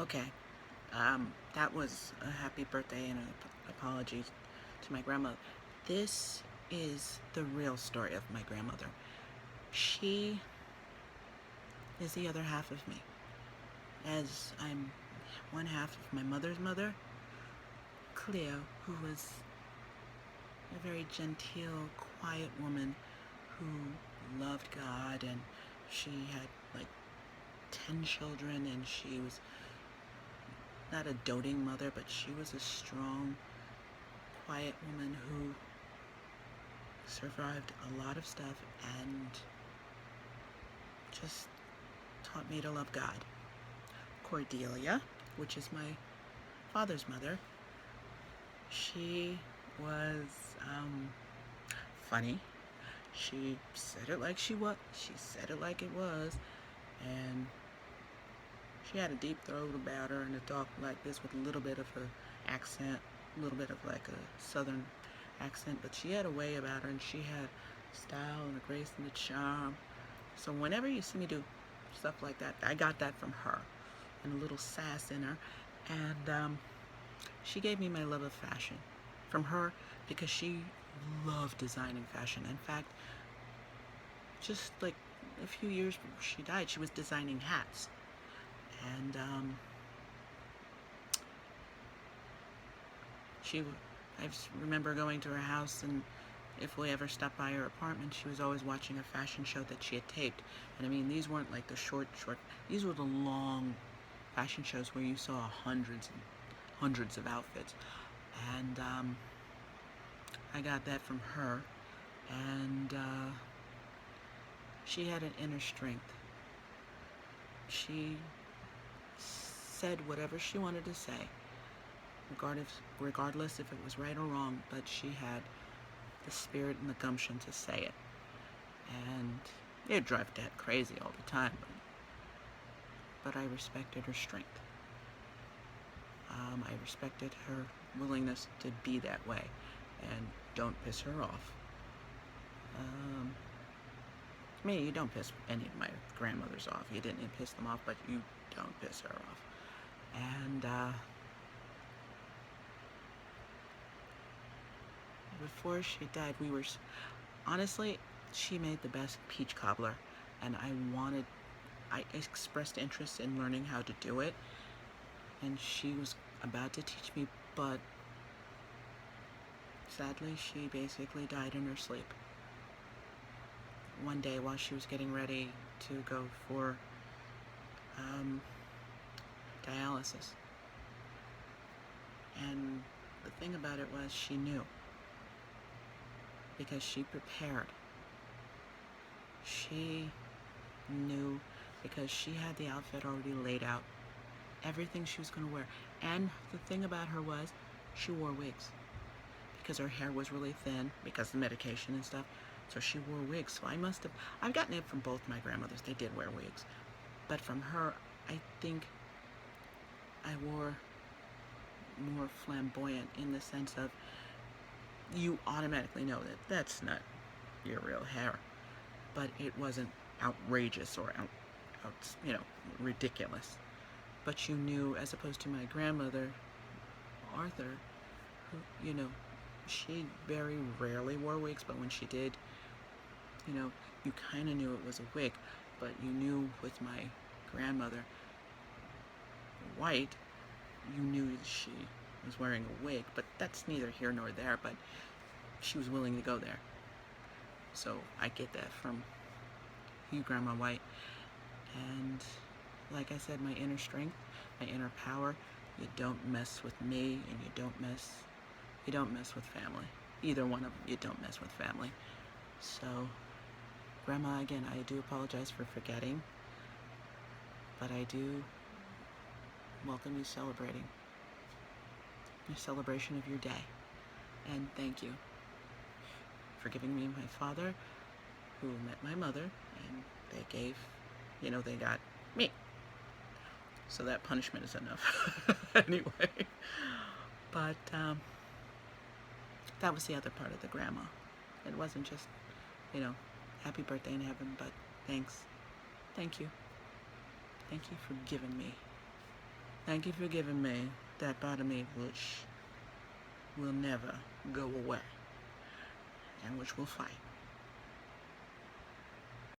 Okay, that was a happy birthday and an apology to my grandmother. This is the real story of my grandmother. She is the other half of me, as I'm one half of my mother's mother, Cleo, who was a very genteel, quiet woman who loved God, and she had like 10 children, and she was not a doting mother, but she was a strong, quiet woman who survived a lot of stuff and just taught me to love God. Cordelia, which is my father's mother, she was funny. She said it like she was. She said it like it was, and she had a deep throat about her and to talk like this with a little bit of a accent, a little bit of like a southern accent, but she had a way about her, and she had style and a grace and a charm. So whenever you see me do stuff like that, I got that from her, and a little sass in her. And she gave me my love of fashion from her because she loved designing fashion. In fact, just like a few years before she died, she was designing hats. And she, I remember going to her house, and if we ever stopped by her apartment, she was always watching a fashion show that she had taped. And I mean, these weren't like the short, these were the long fashion shows where you saw hundreds and hundreds of outfits. And I got that from her. And she had an inner strength. She said whatever she wanted to say, regardless if it was right or wrong, but she had the spirit and the gumption to say it. And it drove Dad crazy all the time, but I respected her strength. I respected her willingness to be that way, and don't piss her off. I mean, you don't piss any of my grandmothers off. You didn't piss them off, but you don't piss her off. And before she died, honestly, she made the best peach cobbler, and I expressed interest in learning how to do it, and she was about to teach me, but sadly, she basically died in her sleep. One day while she was getting ready to go for dialysis. And the thing about it was she knew, because she prepared. She knew because she had the outfit already laid out, everything she was going to wear. And the thing about her was she wore wigs because her hair was really thin because of the medication and stuff. So she wore wigs. So I've gotten it from both my grandmothers. They did wear wigs. But from her, I think I wore more flamboyant, in the sense of you automatically know that that's not your real hair. But it wasn't outrageous or ridiculous. But you knew, as opposed to my grandmother, Arthur, who, she very rarely wore wigs, but when she did, you kind of knew it was a wig. But you knew with my grandmother, White, you knew that she was wearing a wig, but that's neither here nor there, but she was willing to go there. So I get that from you, Grandma White. And like I said, my inner strength, my inner power, you don't mess with me, and you don't mess with family. Either one of them, you don't mess with family. So, Grandma, again, I do apologize for forgetting, but I do welcome you celebrating your celebration of your day. And thank you for giving me my father, who met my mother, and they got me. So that punishment is enough. Anyway, but that was the other part of the grandma. It wasn't just, happy birthday in heaven, but thanks. Thank you. Thank you for giving me Thank you for giving me that part of me which will never go away and which will fight.